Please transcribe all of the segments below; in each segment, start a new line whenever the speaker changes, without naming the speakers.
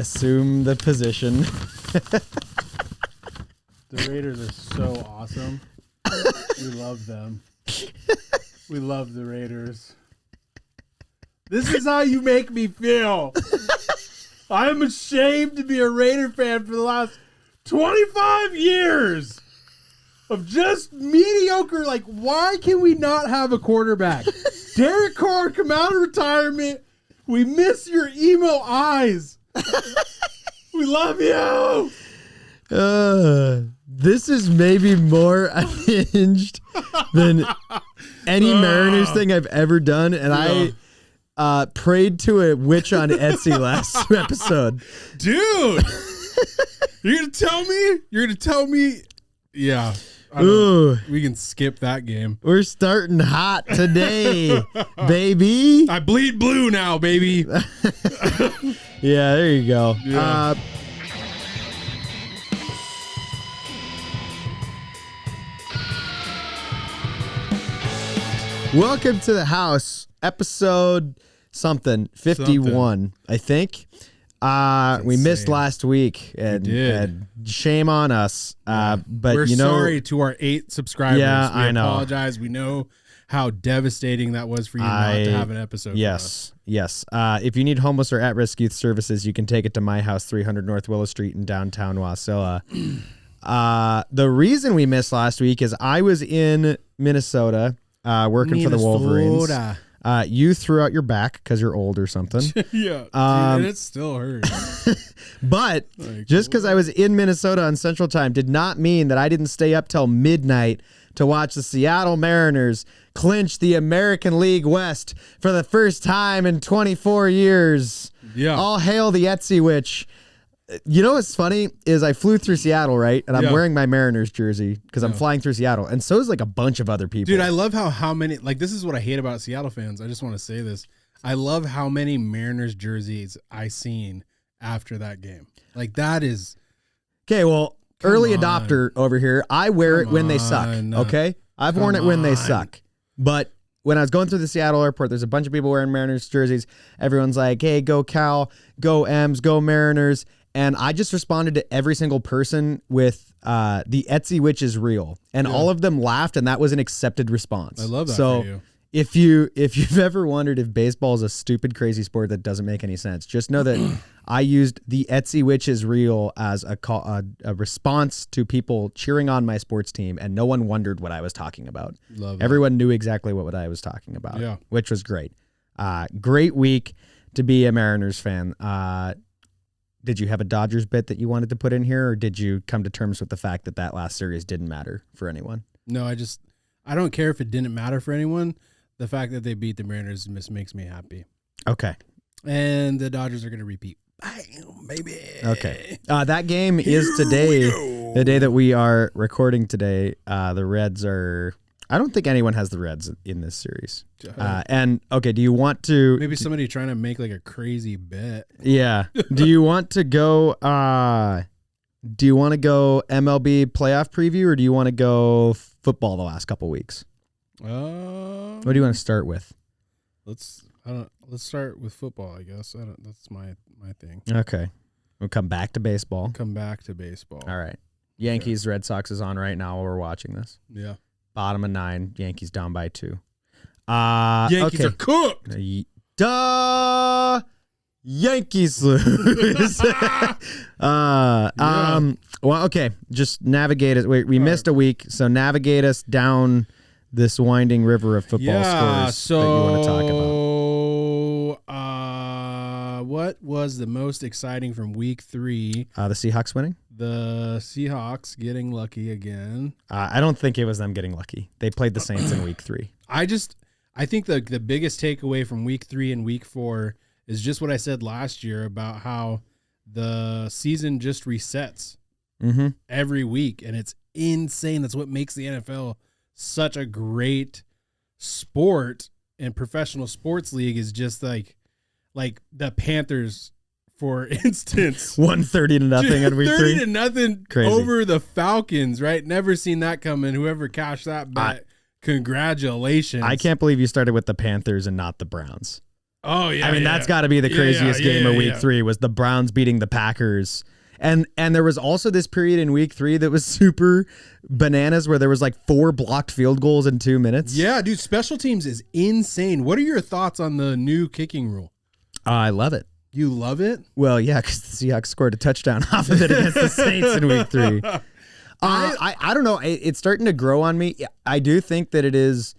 Assume the position.
The Raiders are so awesome. We love them. We love the Raiders. This is how you make me feel. I'm ashamed to be a Raider fan for the last 25 years of just mediocre. Like, why can we not have a quarterback? Derek Carr, come out of retirement. We miss your emo eyes. We love you.
This is maybe more unhinged than any Mariners thing I've ever done, and I prayed to a witch on Etsy last episode.
Dude, you're gonna tell me? You're gonna tell me? Yeah. We can skip that game.
We're starting hot today, baby.
I bleed blue now, baby.
Yeah, there you go.
Yeah.
Welcome to the house, episode something 51, I think. We missed last week, and shame on us. But
we're sorry to our 8 subscribers.
Yeah,
we
I know.
Apologize. We know how devastating that was for you not to have an episode.
Yes. If you need homeless or at-risk youth services, you can take it to my house, 300 North Willow Street in downtown Wasilla. The reason we missed last week is I was in Minnesota. Working for the Wolverines. You threw out your back because you're old or something.
Yeah, dude, and it still hurts.
But just because I was in Minnesota on Central Time did not mean that I didn't stay up till midnight to watch the Seattle Mariners clinch the American League West for the first time in 24 years.
Yeah.
All hail the Etsy witch. You know what's funny is I flew through Seattle, right? And I'm wearing my Mariners jersey because I'm flying through Seattle. And so is like a bunch of other people.
Dude, I love how many, like, this is what I hate about Seattle fans. I just want to say this. I love how many Mariners jerseys I seen after that game. Like, that is.
Okay, well, early adopter over here. I wear it when they suck, okay? I've worn it when they suck. But when I was going through the Seattle airport, there's a bunch of people wearing Mariners jerseys. Everyone's like, hey, go Cal, go M's, go Mariners. And I just responded to every single person with the Etsy witch is real. And all of them laughed, and that was an accepted response.
I love that
so
for you.
If you've ever wondered if baseball is a stupid, crazy sport that doesn't make any sense, just know that I used the Etsy witch is real as a response to people cheering on my sports team, and no one wondered what I was talking about.
Love
Everyone knew exactly what I was talking about, which was great. Great week to be a Mariners fan. Did you have a Dodgers bit that you wanted to put in here, or did you come to terms with the fact that last series didn't matter for anyone?
No, I don't care if it didn't matter for anyone. The fact that they beat the Mariners makes me happy.
Okay.
And the Dodgers are going to repeat. Bam, baby.
Okay. That game is today, the day that we are recording today. The Reds are... I don't think anyone has the Reds in this series. And okay, do you want to...
Maybe somebody trying to make like a crazy bet.
Yeah. Do you want to go... do you want to go MLB playoff preview, or do you want to go football the last couple weeks? What do you want to start with?
Let's start with football, I guess. That's my thing.
Okay. We'll come back to baseball.
All
right. Yankees, Red Sox is on right now while we're watching this.
Yeah.
Bottom of 9, Yankees down by 2.
Yankees are cooked.
Duh. Yankees lose. Well, okay. Just navigate it. We missed a week, so navigate us down this winding river of football scores that you want to talk
about. What was the most exciting from week 3?
The Seahawks winning.
The Seahawks getting lucky again.
I don't think it was them getting lucky. They played the Saints in week 3.
I think the biggest takeaway from week 3 and week 4 is just what I said last year about how the season just resets every week, and it's insane. That's what makes the NFL such a great sport, and professional sports league is just like the Panthers, for instance.
130-0 in week 3.
30-0
Crazy.
Over the Falcons, right? Never seen that coming. Whoever cashed that bet, congratulations.
I can't believe you started with the Panthers and not the Browns.
Oh yeah.
I mean, that's got to be the craziest game of week 3 was the Browns beating the Packers. And there was also this period in week 3 that was super bananas where there was like 4 blocked field goals in 2 minutes.
Yeah, dude, special teams is insane. What are your thoughts on the new kicking rule?
I love it.
You love it?
Well, yeah, because the Seahawks scored a touchdown off of it against the Saints in week 3. I don't know. It's starting to grow on me. I do think that it is.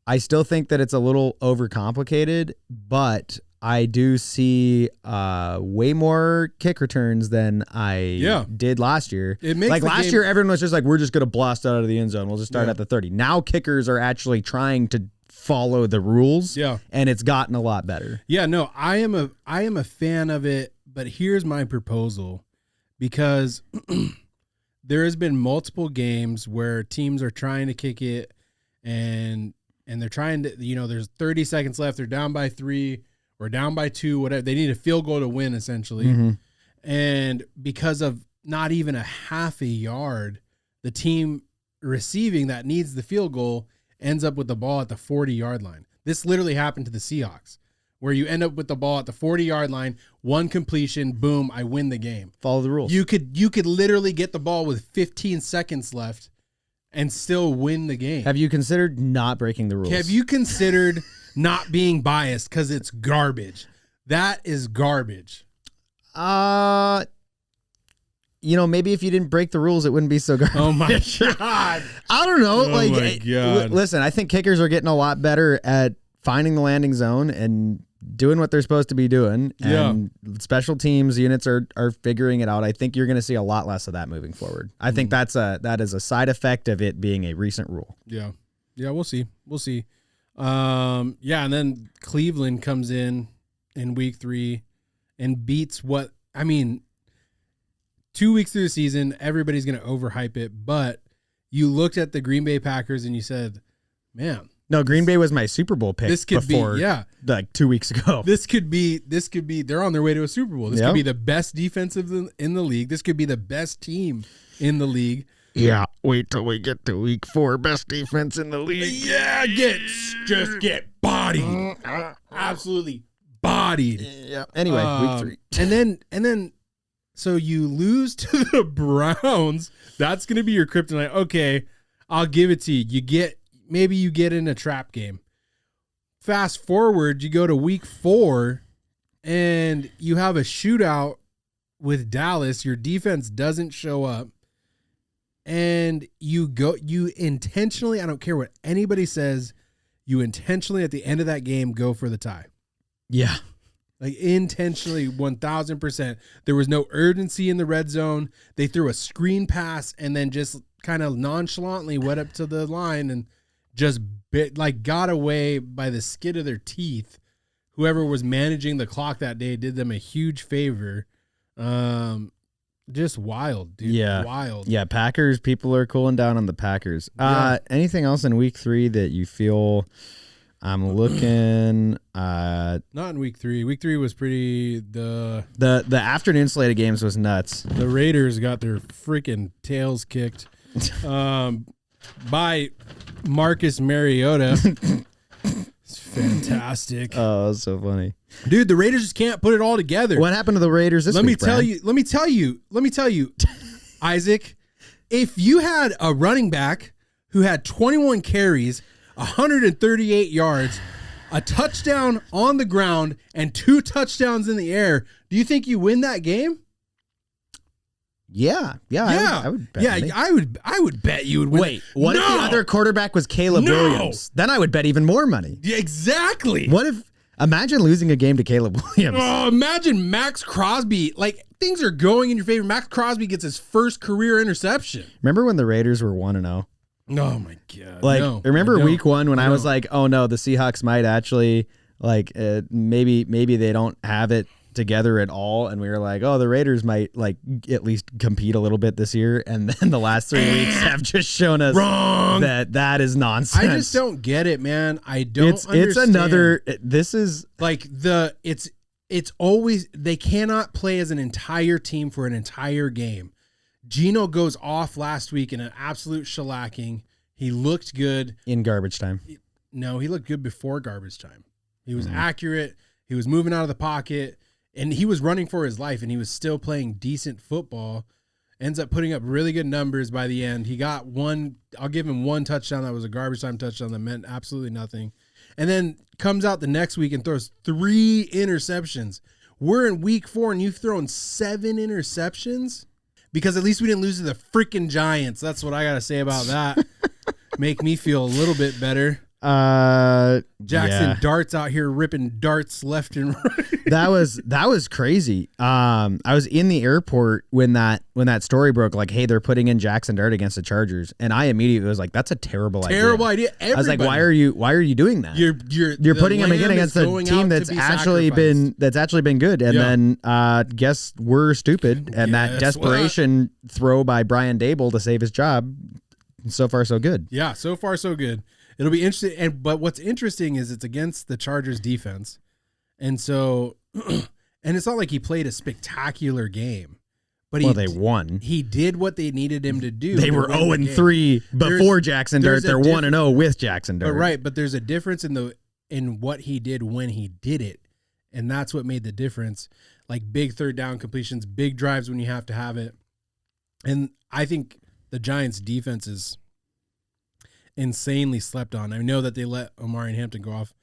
I still think that it's a little overcomplicated, but I do see way more kick returns than I did last year.
It makes
like last year, everyone was just like, we're just going to blast out of the end zone. We'll just start at the 30. Now kickers are actually trying to follow the rules.
Yeah.
And it's gotten a lot better.
Yeah, no, I am a fan of it, but here's my proposal, because there has been multiple games where teams are trying to kick it and they're trying to, there's 30 seconds left, they're down by 3 or down by 2, whatever. They need a field goal to win, essentially. Mm-hmm. And because of not even a half a yard, the team receiving that needs the field goal ends up with the ball at the 40-yard line. This literally happened to the Seahawks, where you end up with the ball at the 40-yard line, 1 completion, boom, I win the game.
Follow the rules.
You could literally get the ball with 15 seconds left and still win the game.
Have you considered not breaking the rules?
Have you considered not being biased, because it's garbage? That is garbage.
Maybe if you didn't break the rules, it wouldn't be so garbage.
Oh my God.
I don't know.
Oh my God.
Listen, I think kickers are getting a lot better at finding the landing zone and doing what they're supposed to be doing. And special teams units are figuring it out. I think you're going to see a lot less of that moving forward. I think that is a side effect of it being a recent rule.
Yeah. Yeah, we'll see. And then Cleveland comes in week 3 and beats 2 weeks through the season, everybody's going to overhype it, but you looked at the Green Bay Packers and you said, man.
No, Green Bay was my Super Bowl pick like 2 weeks ago.
This could be, they're on their way to a Super Bowl. This could be the best defensive in the league. This could be the best team in the league.
Yeah, wait till we get to week 4, best defense in the league.
Yeah, get bodied. Absolutely bodied.
Yeah. Anyway, week 3.
And then so you lose to the Browns. That's going to be your kryptonite. Okay, I'll give it to you. Maybe you get in a trap game. Fast forward, you go to week 4 and you have a shootout with Dallas. Your defense doesn't show up. And you intentionally, I don't care what anybody says, you intentionally at the end of that game go for the tie.
Yeah.
Like intentionally, 1,000%. There was no urgency in the red zone. They threw a screen pass and then just kind of nonchalantly went up to the line and just got away by the skin of their teeth. Whoever was managing the clock that day did them a huge favor. Just wild, dude.
Yeah.
Wild.
Yeah, Packers, people are cooling down on the Packers. Anything else in week 3 that you feel... I'm looking.
Not in week 3. Week 3 was pretty. The
afternoon slate of games was nuts.
The Raiders got their freaking tails kicked by Marcus Mariota. It's fantastic.
Oh, that's so funny,
dude. The Raiders just can't put it all together.
What happened to the Raiders this week?
Let me tell you, Isaac. If you had a running back who had 21 carries, 138 yards, a touchdown on the ground, and 2 touchdowns in the air, do you think you win that game?
Yeah. I would bet.
Yeah, I would bet you would win.
Wait, what if the other quarterback was Caleb Williams? Then I would bet even more money.
Yeah, exactly.
What if, imagine losing a game to Caleb Williams.
Oh, imagine Max Crosby. Things are going in your favor. Max Crosby gets his first career interception.
Remember when the Raiders were 1-0?
Oh my God!
Remember week 1 when I was like, "Oh no, the Seahawks might actually maybe they don't have it together at all," and we were like, "Oh, the Raiders might at least compete a little bit this year," and then the last 3 weeks have just shown us
wrong.
that is nonsense.
I just don't get it, man. I don't. Understand.
It's another. This is
it's always they cannot play as an entire team for an entire game. Geno goes off last week in an absolute shellacking. He looked good.
In garbage time.
No, he looked good before garbage time. He was accurate.
He was moving out of the pocket, and he was running for his life, and he was still playing decent football. Ends up putting up really good numbers by the end. He got one. I'll give him one touchdown that was a garbage time touchdown that meant absolutely nothing. And then comes out the next week and throws 3 interceptions. We're in week 4 and you've thrown 7 interceptions? Because at least we didn't lose to the freaking Giants. That's what I got to say about that. Make me feel a little bit better. Jackson Darts out here ripping darts left and right.
That was crazy. I was in the airport when that story broke, like, hey, they're putting in Jackson Dart against the Chargers, and I immediately was like, that's a terrible idea.
Everybody.
I was like, why are you doing that? You're putting him again against a team that's actually been good, and then guess we're stupid, and that desperation throw by Brian Dable to save his job. So far, so good.
Yeah, so far, so good. It'll be interesting. But what's interesting is it's against the Chargers defense. And so, and it's not like he played a spectacular game. But
they won.
He did what they needed him to do.
They were 0-3 before Jackson Dart. They're 1-0 with Jackson Dart.
But there's a difference in what he did when he did it. And that's what made the difference. Like big third down completions, big drives when you have to have it. And I think the Giants' defense is insanely slept on. I know that they let Omari and Hampton go off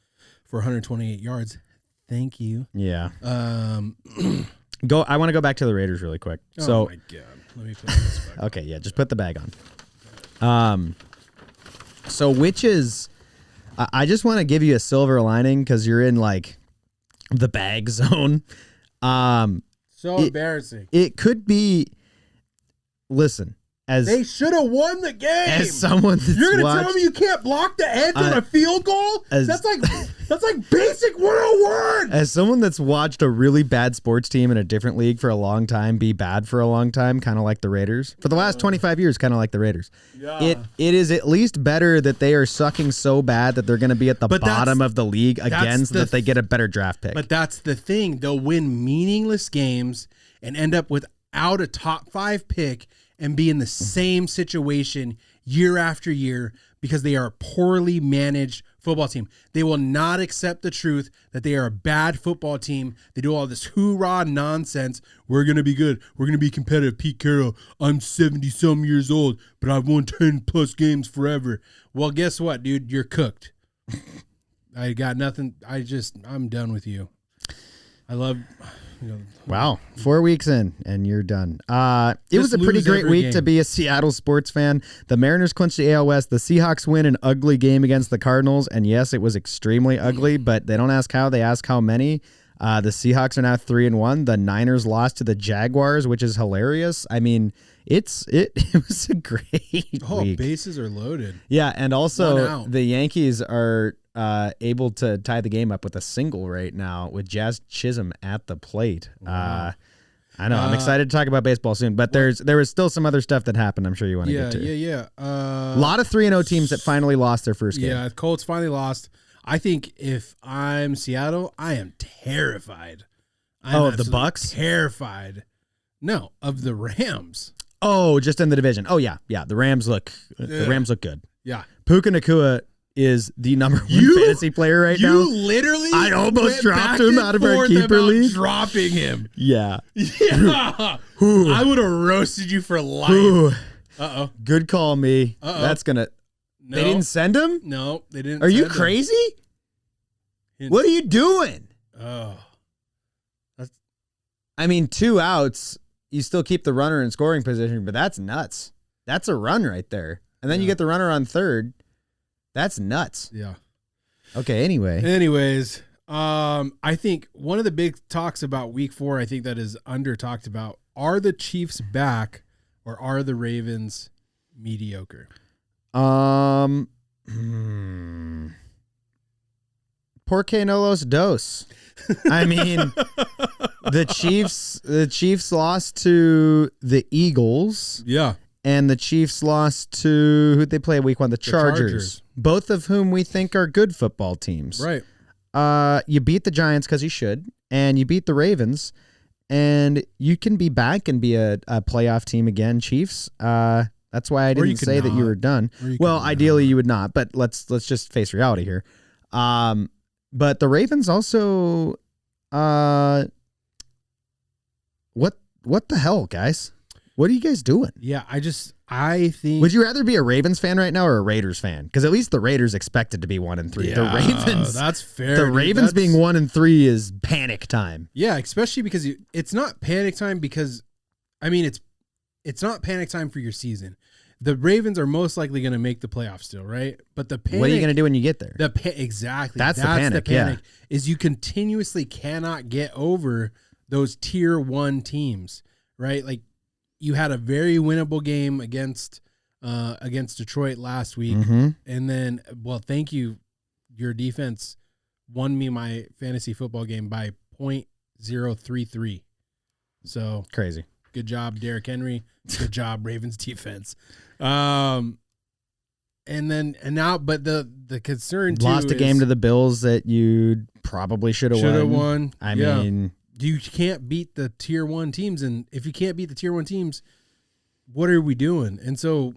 for 128 yards. Thank you.
Yeah. I want to go back to the Raiders really quick.
Oh my God. Let me put this back.
Okay, yeah, just put the bag on. So which is, I just want to give you a silver lining because you're in like the bag zone.
So embarrassing.
It could be, listen.
They should have won the game.
As someone that's
You're going to tell me you can't block the edge on a field goal? That's like basic 101. As
someone that's watched a really bad sports team in a different league for a long time be bad for a long time, kind of like the Raiders. For the last 25 years, kind of like the Raiders. Yeah. It is at least better that they are sucking so bad that they're going to be at the bottom of the league again so that they get a better draft pick.
But that's the thing. They'll win meaningless games and end up without a top 5 pick and be in the same situation year after year because they are a poorly managed football team. They will not accept the truth that they are a bad football team. They do all this hoorah nonsense. We're going to be good. We're going to be competitive. Pete Carroll, I'm 70-some years old, but I've won 10-plus games forever. Well, guess what, dude? You're cooked. I got nothing. I'm done with you. I love...
Wow. 4 weeks in and you're done. It was a pretty great week to be a Seattle sports fan. The Mariners clinched the AL West. The Seahawks win an ugly game against the Cardinals. And yes, it was extremely ugly, but they don't ask how, they ask how many. The Seahawks are now 3-1. The Niners lost to the Jaguars, which is hilarious. I mean, it was a great week.
Bases are loaded.
Yeah, and also the Yankees are able to tie the game up with a single right now with Jazz Chisholm at the plate.
Wow.
I know. I'm excited to talk about baseball soon, but there was still some other stuff that happened I'm sure you want to get to.
Yeah.
A lot of 3-0 teams that finally lost their first game.
Yeah, Colts finally lost. I think if I'm Seattle, I am terrified.
Of the Bucks?
Terrified. No, of the Rams.
Oh, just in the division. Oh yeah. The Rams look good.
Yeah.
Puka Nacua is the number 1 fantasy player right now.
You literally
I almost dropped him out of our keeper league.
Dropping him.
Yeah.
I would have roasted you for life. Uh-oh.
Good call, me.
Uh-oh.
That's gonna.
No.
They didn't send him?
No, they didn't.
Are you crazy? What are you doing?
Oh.
I mean, 2 outs, you still keep the runner in scoring position, but that's nuts. That's a run right there. And then you get the runner on third. That's nuts.
Yeah.
Okay,
Anyways, I think one of the big talks about week 4, I think that is under talked about, are the Chiefs back or are the Ravens mediocre?
Porque no los dos. I mean, the Chiefs lost to the Eagles.
Yeah.
And the Chiefs lost to who'd they play week 1? The Chargers. Both of whom we think are good football teams.
Right.
You beat the Giants because you should, and you beat the Ravens, and you can be back and be a playoff team again, Chiefs. That's why I didn't say that you were done. Well, ideally you would not, but let's just face reality here. But the Ravens also what the hell, guys? What are you guys doing?
Yeah, I think.
Would you rather be a Ravens fan right now or a Raiders fan? Because at least the Raiders expected to be 1-3.
Yeah,
The Ravens,
that's fair.
The
dude.
Ravens being 1-3 is panic time.
Yeah, especially because it's not panic time because, I mean, it's not panic time for your season. The Ravens are most likely going to make the playoffs still, right? But the panic.
What are you going to do when you get there?
Exactly.
That's the panic. Yeah.
Is you continuously cannot get over those tier 1 teams, right? Like you had a very winnable game against Detroit last week, and then thank you. Your defense won me my fantasy football game by .033. So
crazy.
Good job, Derrick Henry. Good job, Ravens defense. And now, but the concern too
lost a game to the Bills that you probably should have
won.
I mean,
you can't beat the tier 1 teams, and if you can't beat the tier 1 teams, what are we doing? And so,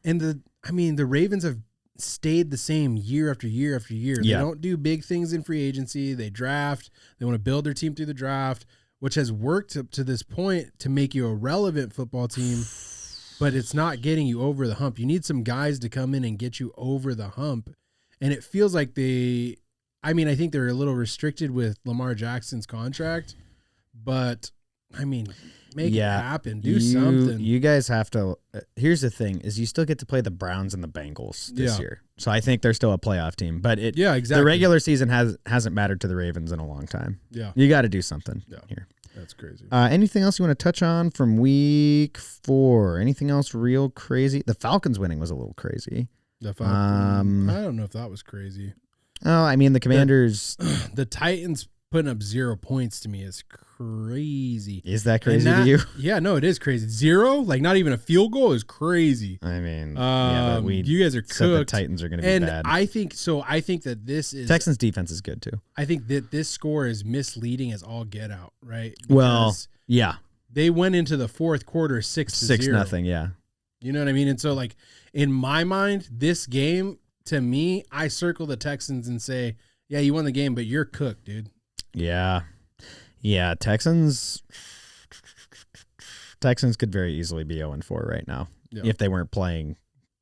the Ravens have stayed the same year after year after year.
Yeah.
They don't do big things in free agency. They draft. They want to build their team through the draft, which has worked up to this point to make you a relevant football team, but it's not getting you over the hump. You need some guys to come in and get you over the hump. And it feels like I think they're a little restricted with Lamar Jackson's contract, but make it happen. Do something.
You guys have to. Here's the thing: is you still get to play the Browns and the Bengals this year, so I think they're still a playoff team. But
exactly.
The regular season hasn't mattered to the Ravens in a long time.
Yeah,
you got to do something here.
That's crazy.
Anything else you want to touch on from week 4? Anything else real crazy? The Falcons winning was a little crazy.
The Falcons. I don't know if that was crazy.
Oh, I mean the Commanders.
The Titans putting up 0 points to me is crazy.
Is that crazy to you?
Yeah, no, it is crazy. 0, like not even a field goal, is crazy.
I mean,
but you guys are cooked.
The Titans are going to be bad.
I think that this is
Texans defense is good too.
I think that this score is misleading as all get out, right?
Because
they went into the fourth quarter 6-0.
Yeah.
You know what I mean? And so, like in my mind, this game to me, I circle the Texans and say, yeah, you won the game, but you're cooked, dude.
Yeah. Texans could very easily be 0-4 right now if they weren't playing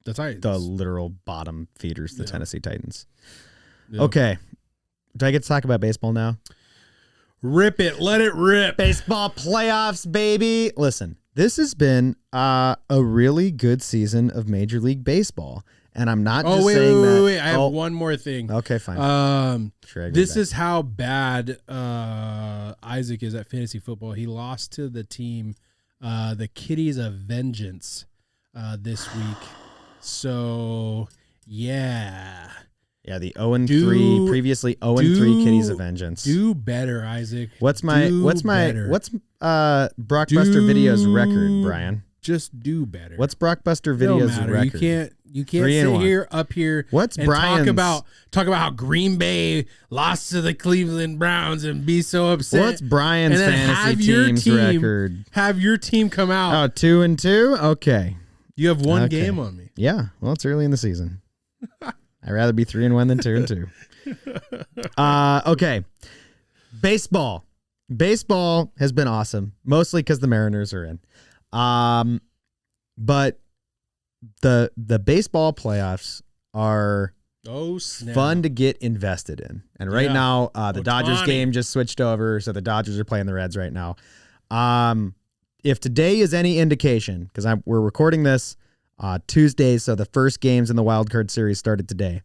the literal bottom feeders, the Tennessee Titans. Yeah. Okay. Do I get to talk about baseball now?
Rip it. Let it rip.
Baseball playoffs, baby. Listen, this has been a really good season of Major League Baseball. And I'm not just saying that.
Wait. I have one more thing.
Okay, fine.
This is how bad Isaac is at fantasy football. He lost to the team, the Kitties of Vengeance, this week. So, yeah.
Yeah, the 0-3, previously 0-3 Kitties of Vengeance.
Do better, Isaac.
What's Brockbuster Video's record, Brian?
Just do better.
What's Brockbuster Video's record?
You can't sit up here
What's
and
Brian's?
talk about how Green Bay lost to the Cleveland Browns and be so upset.
What's Brian's fantasy team's record?
Have your team come out.
2-2? Okay.
You have one game on me.
Yeah. Well, it's early in the season. I'd rather be 3-1 than 2-2. Okay. Baseball. Baseball has been awesome, mostly because the Mariners are in. But the baseball playoffs are fun to get invested in. And right now, the Dodgers game just switched over, so the Dodgers are playing the Reds right now. If today is any indication, because we're recording this Tuesday, so the first games in the wild card series started today.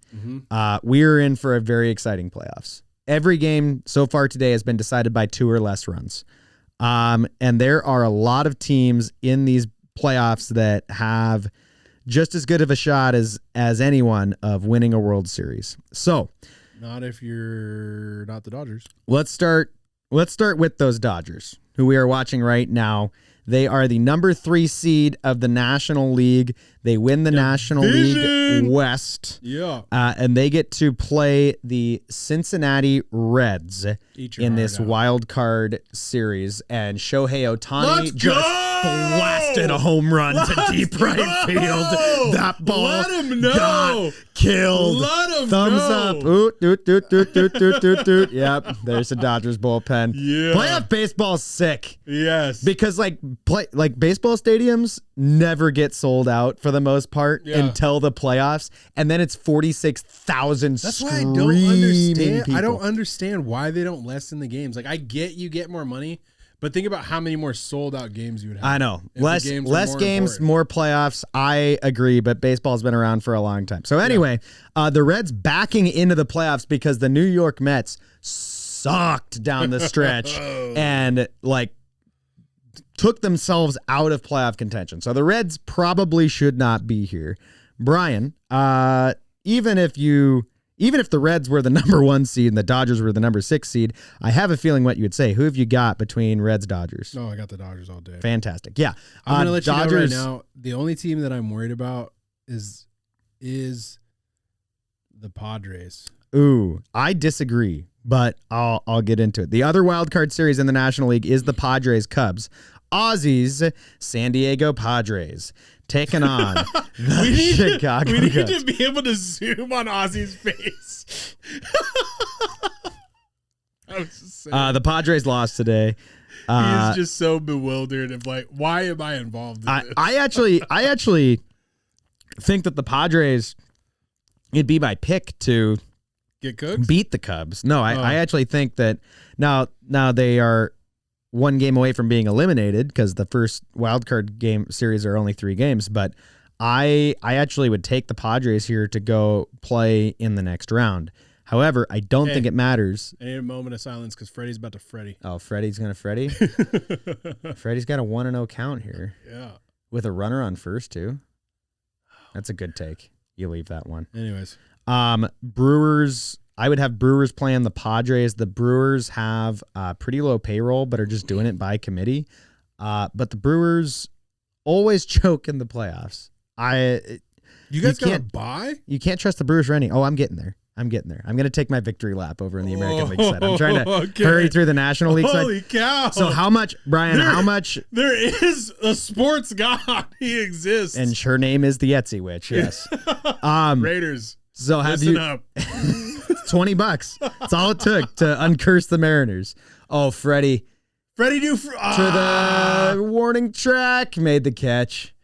We are in for a very exciting playoffs. Every game so far today has been decided by 2 or less runs. And there are a lot of teams in these playoffs that have just as good of a shot as anyone of winning a World Series. So,
not if you're not the Dodgers.
Let's start with those Dodgers, who we are watching right now. They are the number 3 seed of the National League. They win the National League West.
Yeah.
And they get to play the Cincinnati Reds in this wild card series. And Shohei Ohtani just blasted a home run to deep right field. That ball got killed.
Let him
Thumbs
know.
up. Oot, doot, doot, doot, doot, doot, doot, doot. Yep, there's the Dodgers bullpen.
Yeah.
Playoff baseball's sick.
Yes.
Because like baseball stadiums never get sold out for the most part until the playoffs, and then it's 46,000.
That's why I don't understand.
People.
I don't understand why they don't lessen the games. Like I get you get more money, but think about how many more sold out games you would have.
I know. Less games,
important.
more playoffs. I agree, but baseball's been around for a long time. So anyway, the Reds backing into the playoffs because the New York Mets sucked down the stretch and took themselves out of playoff contention. So the Reds probably should not be here. Bryan, even if the Reds were the number 1 seed and the Dodgers were the number 6 seed, I have a feeling what you would say. Who have you got between Reds, Dodgers?
Oh, I got the Dodgers all day.
Fantastic. Yeah.
I'm going to let Dodgers, you know right now, the only team that I'm worried about is the Padres.
Ooh, I disagree, but I'll get into it. The other wild card series in the National League is the Padres Cubs. Aussies, San Diego Padres, taking on the Chicago
We need
Cubs.
to be able to zoom on Ozzy's face. I was just saying.
The Padres lost today.
He is just so bewildered of why am I involved in this?
I actually think that the Padres, it'd be my pick to
Get cooked?
beat the Cubs. No, I actually think that now they are 1 game away from being eliminated because the first wild card game series are only 3 games. But I actually would take the Padres here to go play in the next round. However, I don't think it matters.
I need a moment of silence because Freddie's about to Freddie.
Oh, Freddie's going to Freddie? Freddie's got a 1-0 count here.
Yeah.
With a runner on first, too. That's a good take. You leave that one.
Anyways.
Brewers, I would have Brewers playing the Padres. The Brewers have pretty low payroll, but are just doing it by committee. But the Brewers always choke in the playoffs.
You guys got to buy?
You can't trust the Brewers for any. Oh, I'm getting there. I'm going to take my victory lap over in the American League side. I'm trying to hurry through the National League side.
Holy cow.
So how much, Bryan, how much?
There is a sports god. He exists.
And her name is the Etsy Witch, yes.
Raiders.
So have
listen
you
up.
$20. That's all it took to uncurse the Mariners. Oh, Freddie
to
the warning track, made the catch.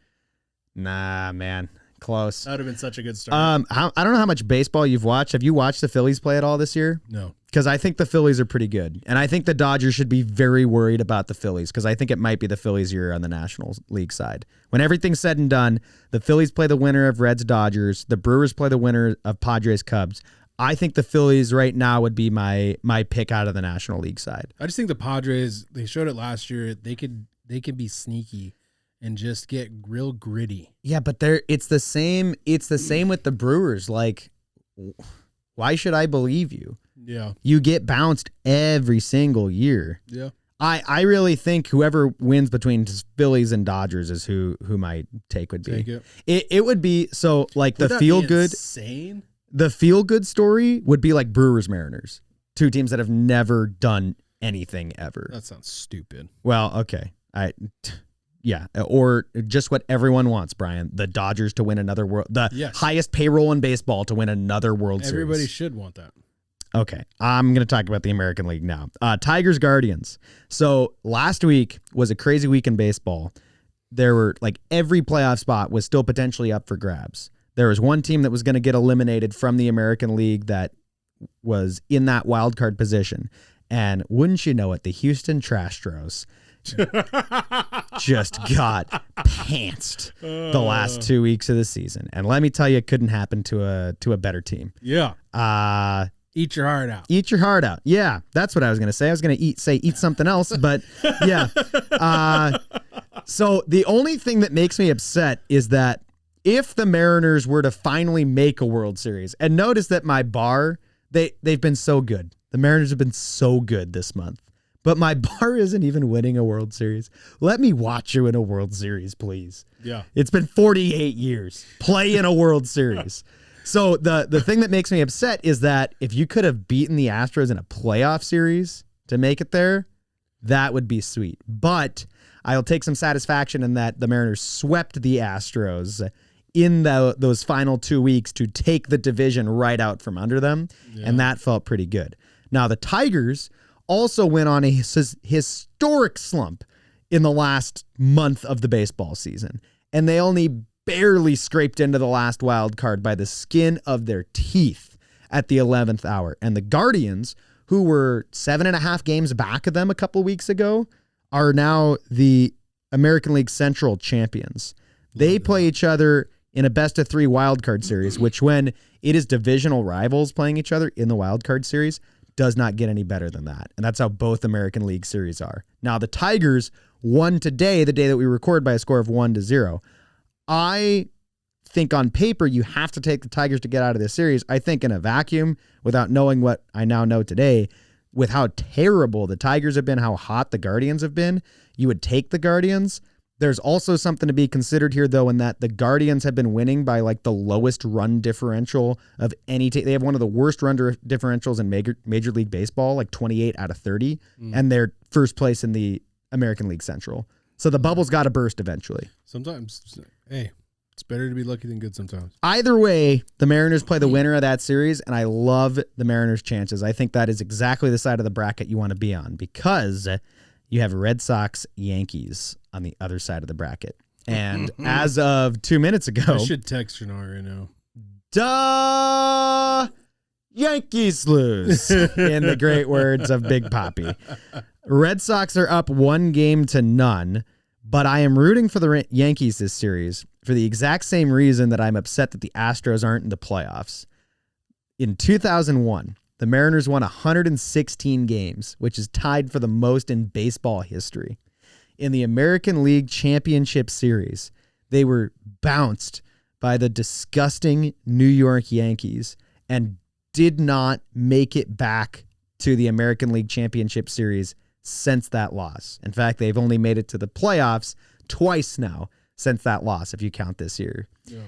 Nah, man. Close.
That would have been such a good start.
I don't know how much baseball you've watched. Have you watched the Phillies play at all this year?
No.
Because I think the Phillies are pretty good. And I think the Dodgers should be very worried about the Phillies because I think it might be the Phillies year on the National League side. When everything's said and done, the Phillies play the winner of Reds Dodgers. The Brewers play the winner of Padres Cubs. I think the Phillies right now would be my pick out of the National League side.
I just think the Padres, they showed it last year. They could be sneaky and just get real gritty.
Yeah, but it's the same with the Brewers. Like, why should I believe you?
Yeah.
You get bounced every single year.
Yeah.
I really think whoever wins between Phillies and Dodgers is who my take would be.
Take
It would be so like
Would
the
that
feel
be
good.
insane?
The feel good story would be like Brewers Mariners, 2 teams that have never done anything ever.
That sounds stupid.
Well, okay. Yeah, or just what everyone wants, Bryan. The Dodgers to win another highest payroll in baseball to win another World Series.
Everybody should want that.
Okay, I'm going to talk about the American League now. Tigers Guardians. So last week was a crazy week in baseball. There were every playoff spot was still potentially up for grabs. There was one team that was going to get eliminated from the American League that was in that wild card position. And wouldn't you know it, the Houston Trastros just got pantsed the last 2 weeks of the season. And let me tell you, it couldn't happen to a better team.
Yeah. Eat your heart out.
Eat your heart out. Yeah, that's what I was going to say. I was going to eat something else, but yeah. So the only thing that makes me upset is that if the Mariners were to finally make a World Series, and notice that my bar, they've been so good. The Mariners have been so good this month. but my bar isn't even winning a World Series. Let me watch you in a World Series, please.
Yeah.
It's been 48 years. Play in a World Series. So the thing that makes me upset is that if you could have beaten the Astros in a playoff series to make it there, that would be sweet. But I'll take some satisfaction in that the Mariners swept the Astros in those final 2 weeks to take the division right out from under them, and that felt pretty good. Now, the Tigers also went on a historic slump in the last month of the baseball season, and they only barely scraped into the last wild card by the skin of their teeth at the 11th hour. And the Guardians, who were 7.5 games back of them a couple weeks ago, are now the American League Central champions. They play each other in a best-of-3 wild card series, which when it is divisional rivals playing each other in the wild card series does not get any better than that. And that's how both American League series are. Now, the Tigers won today, the day that we record, by a score of 1-0. I think on paper you have to take the Tigers to get out of this series. I think in a vacuum, without knowing what I now know today, with how terrible the Tigers have been, how hot the Guardians have been, you would take the Guardians. There's also something to be considered here, though, in that the Guardians have been winning by like the lowest run differential of any team. They have one of the worst run differentials in Major League Baseball, like 28 out of 30, and they're first place in the American League Central. So the bubble's got to burst eventually.
Sometimes, hey, it's better to be lucky than good sometimes.
Either way, the Mariners play the winner of that series, and I love the Mariners' chances. I think that is exactly the side of the bracket you want to be on because you have Red Sox, Yankees on the other side of the bracket. And as of 2 minutes ago...
I should text Shannara right now.
Duh! Yankees lose, in the great words of Big Papi. Red Sox are up 1-0, but I am rooting for the Yankees this series for the exact same reason that I'm upset that the Astros aren't in the playoffs. In 2001, the Mariners won 116 games, which is tied for the most in baseball history. In the American League Championship Series, they were bounced by the disgusting New York Yankees and did not make it back to the American League Championship Series since that loss. In fact, they've only made it to the playoffs twice now since that loss, if you count this year. Yeah.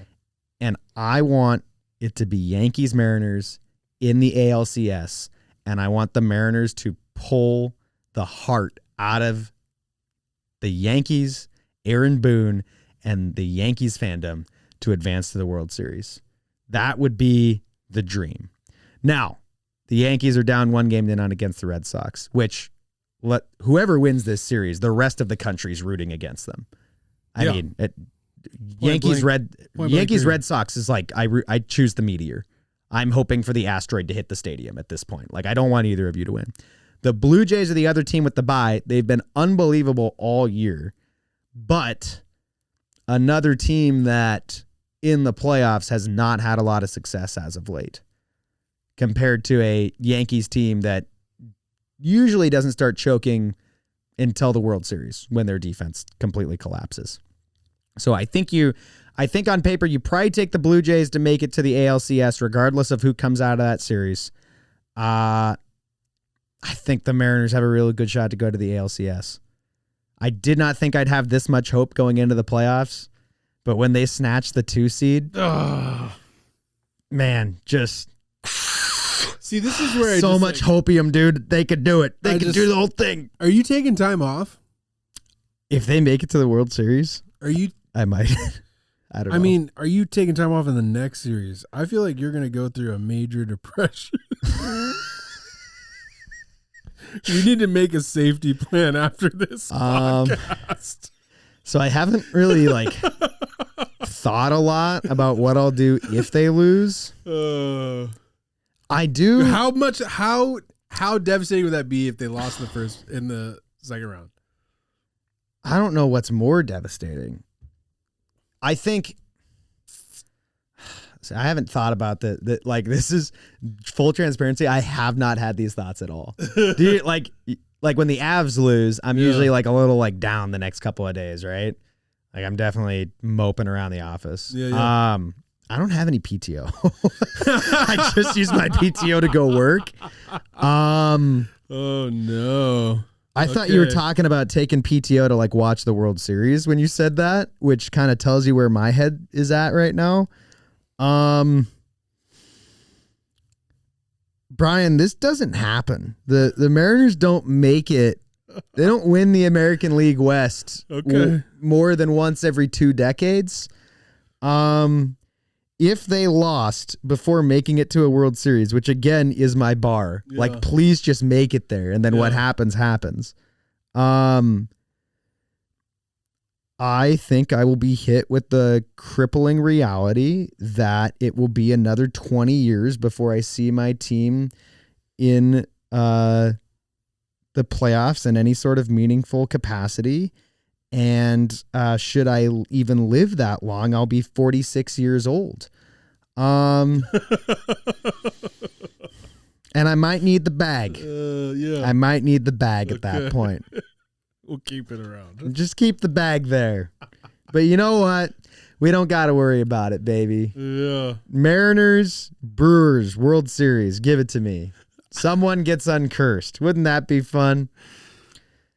And I want it to be Yankees-Mariners in the ALCS, and I want the Mariners to pull the heart out of the Yankees, Aaron Boone, and the Yankees fandom to advance to the World Series. That would be the dream. Now, the Yankees are down 1-0 against the Red Sox, which whoever wins this series, the rest of the country's rooting against them. I mean, Red Sox is like I choose the meteor. I'm hoping for the asteroid to hit the stadium at this point. Like, I don't want either of you to win. The Blue Jays are the other team with the bye. They've been unbelievable all year, but another team that in the playoffs has not had a lot of success as of late compared to a Yankees team that usually doesn't start choking until the World Series when their defense completely collapses. So I think on paper, you probably take the Blue Jays to make it to the ALCS, regardless of who comes out of that series. I think the Mariners have a really good shot to go to the ALCS. I did not think I'd have this much hope going into the playoffs, but when they snatched the 2 seed, man, just...
See, this is where
so much hopium, dude. They could do it. They could do the whole thing.
Are you taking time off?
If they make it to the World Series, I might. I don't know.
I mean, are you taking time off in the next series? I feel like you're going to go through a major depression. You need to make a safety plan after this podcast.
So I haven't really thought a lot about what I'll do if they lose. I do.
How devastating would that be if they lost in the second round?
I don't know what's more devastating. I think I haven't thought about this is full transparency. I have not had these thoughts at all. Do you, like when the Avs lose, I'm usually a little down the next couple of days, right? Like I'm definitely moping around the office. Yeah. I don't have any PTO. I just use my PTO to go work.
Oh no.
I thought you were talking about taking PTO to like watch the World Series when you said that, which kind of tells you where my head is at right now. Bryan, this doesn't happen. The Mariners don't make it. They don't win the American League West more than once every 2 decades. If they lost before making it to a World Series, which again is my bar, like please just make it there, and then what happens happens. I think I will be hit with the crippling reality that it will be another 20 years before I see my team in the playoffs in any sort of meaningful capacity. And should I even live that long, I'll be 46 years old. And I might need the bag. I might need the bag at that point.
We'll keep it around.
Just keep the bag there. But you know what? We don't got to worry about it, baby.
Yeah.
Mariners, Brewers, World Series. Give it to me. Someone gets uncursed. Wouldn't that be fun?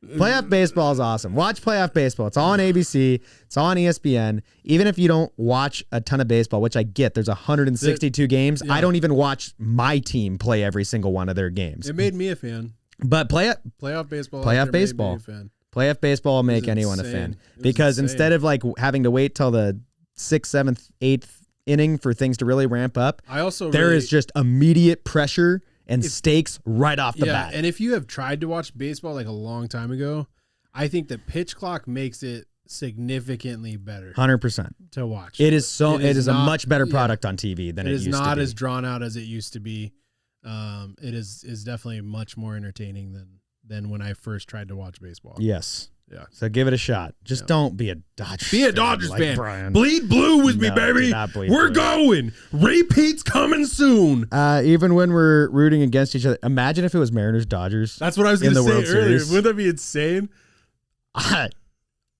Playoff baseball is awesome. Watch playoff baseball. It's all on ABC. It's on ESPN. Even if you don't watch a ton of baseball, which I get, there's 162 games. Yeah. I don't even watch my team play every single one of their games.
It made me a fan.
But playoff
baseball.
Playoff baseball.
Made me a fan.
Playoff baseball will make anyone a fan. Because instead of like having to wait till the 6th, 7th, 8th inning for things to really ramp up, there is just immediate pressure and stakes right off the bat.
And if you have tried to watch baseball like a long time ago, I think the pitch clock makes it significantly better.
100%
to watch.
It is a much better product on TV than it used to be. It is
not as drawn out as it used to be. It is definitely much more entertaining than when I first tried to watch baseball.
Yes.
Yeah.
So give it a shot. Just don't be a Dodgers fan.
Be a Dodgers
like
fan.
Bryan.
Bleed blue with me, baby. We're going. Repeats coming soon.
Even when we're rooting against each other. Imagine if it was Mariners Dodgers.
That's what I was going to say earlier.
Series.
Wouldn't that be insane?
I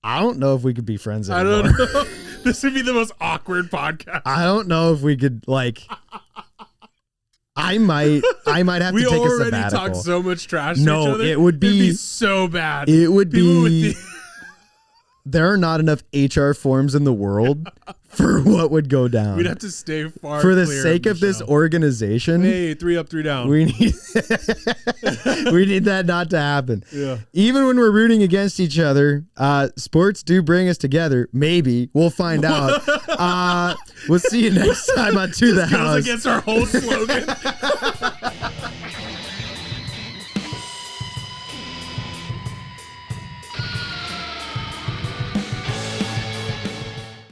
don't know if we could be friends anymore.
I don't know. This would be the most awkward podcast.
I don't know if we could like. I might have to take a sabbatical.
We already talk so much trash to each other.
It would be
so bad.
It would be. There are not enough HR forms in the world for what would go down.
We'd have to stay far
for the sake of this organization.
Hey, 3 up, 3 down.
We need that not to happen.
Yeah.
Even when we're rooting against each other, sports do bring us together. Maybe we'll find out. We'll see you next time on To the House.
Goes against our whole slogan.